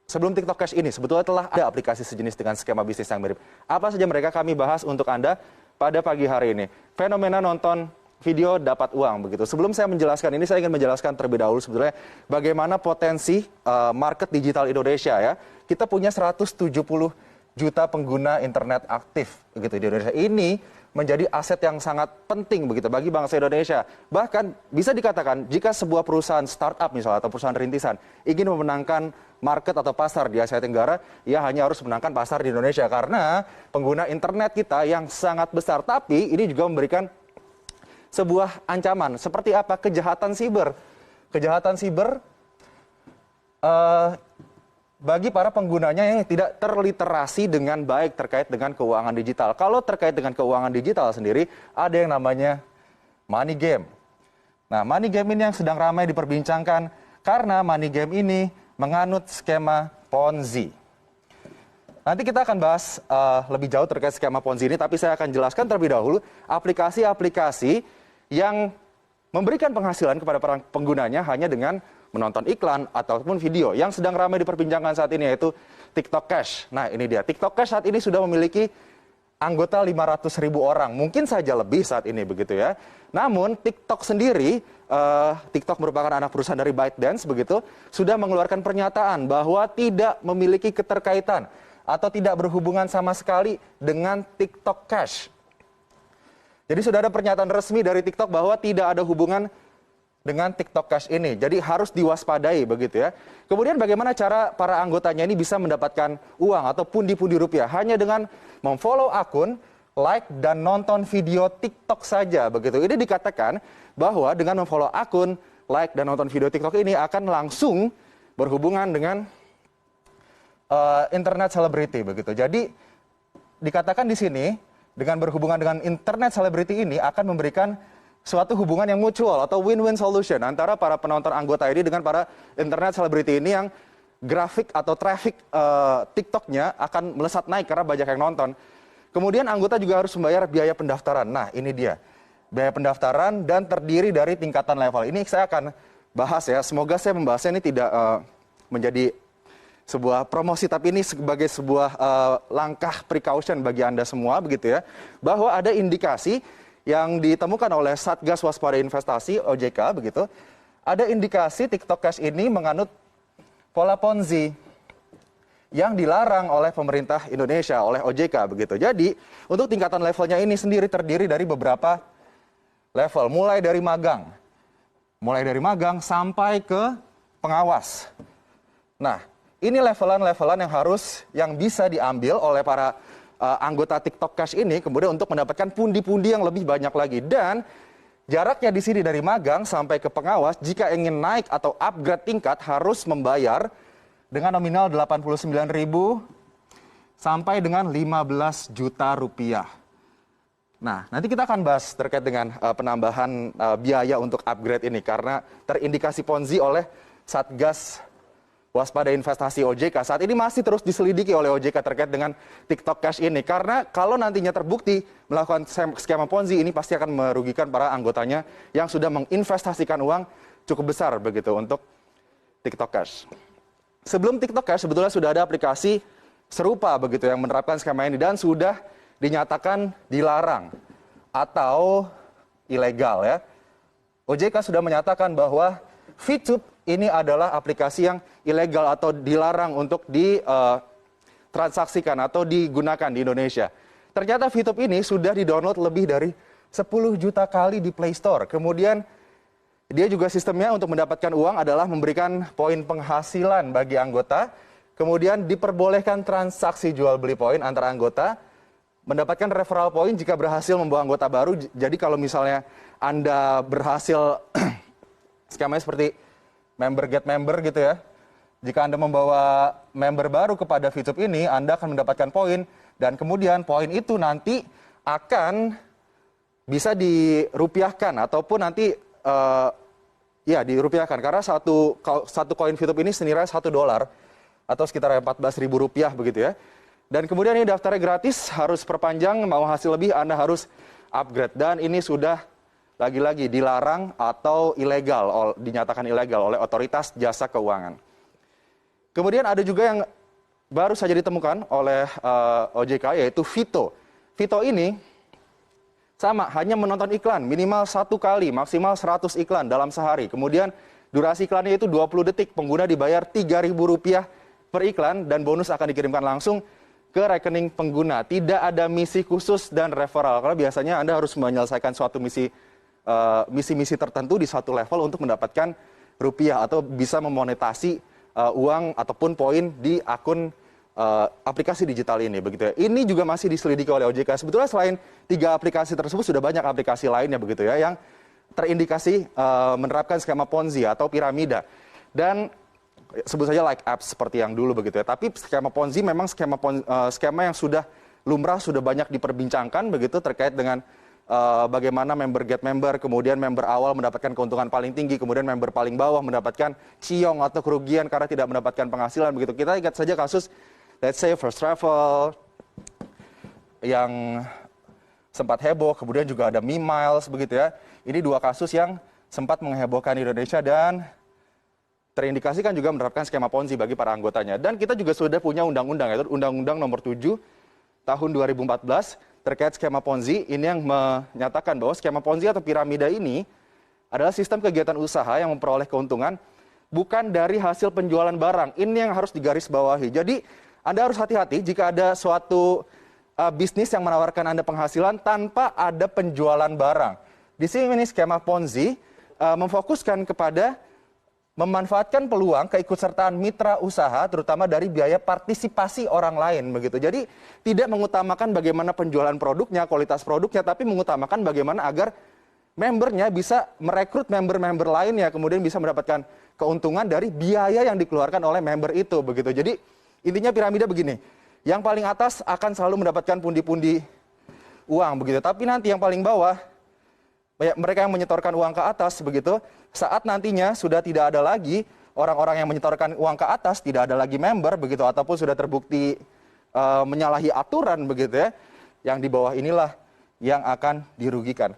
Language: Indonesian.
Sebelum TikTok Cash ini, sebetulnya telah ada aplikasi sejenis dengan skema bisnis yang mirip. Apa saja mereka kami bahas untuk Anda pada pagi hari ini. Fenomena nonton video dapat uang begitu. Sebelum saya menjelaskan ini, saya ingin menjelaskan terlebih dahulu sebetulnya bagaimana potensi market digital Indonesia ya. Kita punya 170 juta pengguna internet aktif begitu di Indonesia. Ini menjadi aset yang sangat penting begitu bagi bangsa Indonesia. Bahkan bisa dikatakan jika sebuah perusahaan startup misalnya atau perusahaan rintisan ingin memenangkan market atau pasar di Asia Tenggara, ia hanya harus menangkan pasar di Indonesia karena pengguna internet kita yang sangat besar. Tapi ini juga memberikan sebuah ancaman. Seperti apa? Kejahatan siber. Kejahatan siber bagi para penggunanya yang tidak terliterasi dengan baik terkait dengan keuangan digital. Kalau terkait dengan keuangan digital sendiri, ada yang namanya money game. Nah, money game ini yang sedang ramai diperbincangkan karena money game ini menganut skema Ponzi. Nanti kita akan bahas lebih jauh terkait skema Ponzi ini, tapi saya akan jelaskan terlebih dahulu aplikasi-aplikasi yang memberikan penghasilan kepada para penggunanya hanya dengan menonton iklan ataupun video yang sedang ramai diperbincangkan saat ini, yaitu TikTok Cash. Nah, ini dia. TikTok Cash saat ini sudah memiliki anggota 500.000 orang. Mungkin saja lebih saat ini begitu ya. Namun TikTok sendiri, TikTok merupakan anak perusahaan dari ByteDance begitu, sudah mengeluarkan pernyataan bahwa tidak memiliki keterkaitan atau tidak berhubungan sama sekali dengan TikTok Cash. Jadi sudah ada pernyataan resmi dari TikTok bahwa tidak ada hubungan dengan TikTok Cash ini. Jadi harus diwaspadai begitu ya. Kemudian bagaimana cara para anggotanya ini bisa mendapatkan uang atau pundi-pundi rupiah? Hanya dengan memfollow akun, like, dan nonton video TikTok saja begitu. Ini dikatakan bahwa dengan memfollow akun, like, dan nonton video TikTok ini akan langsung berhubungan dengan internet celebrity begitu. Jadi dikatakan di sini dengan berhubungan dengan internet celebrity ini akan memberikan suatu hubungan yang mutual atau win-win solution antara para penonton anggota ini dengan para internet celebrity ini yang grafik atau traffic TikToknya akan melesat naik karena banyak yang nonton. Kemudian anggota juga harus membayar biaya pendaftaran. Nah, ini dia. Biaya pendaftaran dan terdiri dari tingkatan level. Ini saya akan bahas ya. Semoga saya membahasnya ini tidak menjadi sebuah promosi, tapi ini sebagai sebuah langkah precaution bagi Anda semua begitu ya. Bahwa ada indikasi yang ditemukan oleh Satgas Waspada Investasi OJK begitu, ada indikasi TikTok Cash ini menganut pola Ponzi yang dilarang oleh pemerintah Indonesia, oleh OJK begitu. Jadi untuk tingkatan levelnya ini sendiri terdiri dari beberapa level, mulai dari magang sampai ke pengawas. Nah, ini levelan-levelan yang bisa diambil oleh para anggota TikTok Cash ini kemudian untuk mendapatkan pundi-pundi yang lebih banyak lagi. Dan jaraknya di sini dari magang sampai ke pengawas, jika ingin naik atau upgrade tingkat harus membayar dengan nominal 89.000 sampai dengan 15 juta rupiah. Nah, nanti kita akan bahas terkait dengan penambahan biaya untuk upgrade ini karena terindikasi Ponzi oleh Satgas Waspada Investasi OJK. Saat ini masih terus diselidiki oleh OJK terkait dengan TikTok Cash ini. Karena kalau nantinya terbukti melakukan skema Ponzi ini pasti akan merugikan para anggotanya yang sudah menginvestasikan uang cukup besar begitu untuk TikTok Cash. Sebelum TikTok Cash sebetulnya sudah ada aplikasi serupa begitu yang menerapkan skema ini dan sudah dinyatakan dilarang atau ilegal ya. OJK sudah menyatakan bahwa VTube ini adalah aplikasi yang ilegal atau dilarang untuk ditransaksikan atau digunakan di Indonesia. Ternyata VTube ini sudah di-download lebih dari 10 juta kali di Play Store. Kemudian dia juga sistemnya untuk mendapatkan uang adalah memberikan poin penghasilan bagi anggota. Kemudian diperbolehkan transaksi jual beli poin antara anggota. Mendapatkan referral poin jika berhasil membawa anggota baru. Jadi kalau misalnya Anda berhasil skemanya seperti member get member gitu ya. Jika Anda membawa member baru kepada VTube ini, Anda akan mendapatkan poin dan kemudian poin itu nanti akan bisa dirupiahkan ataupun nanti dirupiahkan karena satu koin VTube ini senilai $1 atau sekitar 14.000 rupiah begitu ya. Dan kemudian ini daftarnya gratis, harus perpanjang, mau hasil lebih Anda harus upgrade dan ini sudah lagi-lagi dilarang atau ilegal, dinyatakan ilegal oleh otoritas jasa keuangan. Kemudian ada juga yang baru saja ditemukan oleh OJK, yaitu Vito. Vito ini sama, hanya menonton iklan minimal 1 kali, maksimal 100 iklan dalam sehari. Kemudian durasi iklannya itu 20 detik, pengguna dibayar Rp3.000 per iklan dan bonus akan dikirimkan langsung ke rekening pengguna. Tidak ada misi khusus dan referral, karena biasanya Anda harus menyelesaikan suatu misi tertentu di suatu level untuk mendapatkan rupiah atau bisa memonetasi uang ataupun poin di akun aplikasi digital ini, begitu ya. Ini juga masih diselidiki oleh OJK. Sebetulnya selain 3 aplikasi tersebut sudah banyak aplikasi lainnya, begitu ya, yang terindikasi menerapkan skema Ponzi atau piramida. Dan sebut saja like apps seperti yang dulu, begitu ya. Tapi skema Ponzi memang skema yang sudah lumrah, sudah banyak diperbincangkan, begitu, terkait dengan bagaimana member get member, kemudian member awal mendapatkan keuntungan paling tinggi, kemudian member paling bawah mendapatkan ciong atau kerugian karena tidak mendapatkan penghasilan, begitu. Kita ingat saja kasus, let's say, First Travel yang sempat heboh, kemudian juga ada Miles, begitu ya. Ini 2 kasus yang sempat menghebohkan Indonesia dan terindikasikan juga menerapkan skema Ponzi bagi para anggotanya. Dan kita juga sudah punya undang-undang, yaitu Undang-Undang Nomor 7 Tahun 2014 terkait skema Ponzi. Ini yang menyatakan bahwa skema Ponzi atau piramida ini adalah sistem kegiatan usaha yang memperoleh keuntungan bukan dari hasil penjualan barang. Ini yang harus digarisbawahi. Jadi Anda harus hati-hati jika ada suatu bisnis yang menawarkan Anda penghasilan tanpa ada penjualan barang. Di sini skema Ponzi memfokuskan kepada memanfaatkan peluang keikutsertaan mitra usaha, terutama dari biaya partisipasi orang lain, begitu. Jadi tidak mengutamakan bagaimana penjualan produknya, kualitas produknya, tapi mengutamakan bagaimana agar membernya bisa merekrut member-member lainnya, kemudian bisa mendapatkan keuntungan dari biaya yang dikeluarkan oleh member itu, begitu. Jadi intinya piramida begini, yang paling atas akan selalu mendapatkan pundi-pundi uang, begitu. Tapi nanti yang paling bawah, mereka yang menyetorkan uang ke atas, begitu, saat nantinya sudah tidak ada lagi orang-orang yang menyetorkan uang ke atas, tidak ada lagi member, begitu, ataupun sudah terbukti menyalahi aturan, begitu ya, yang di bawah inilah yang akan dirugikan.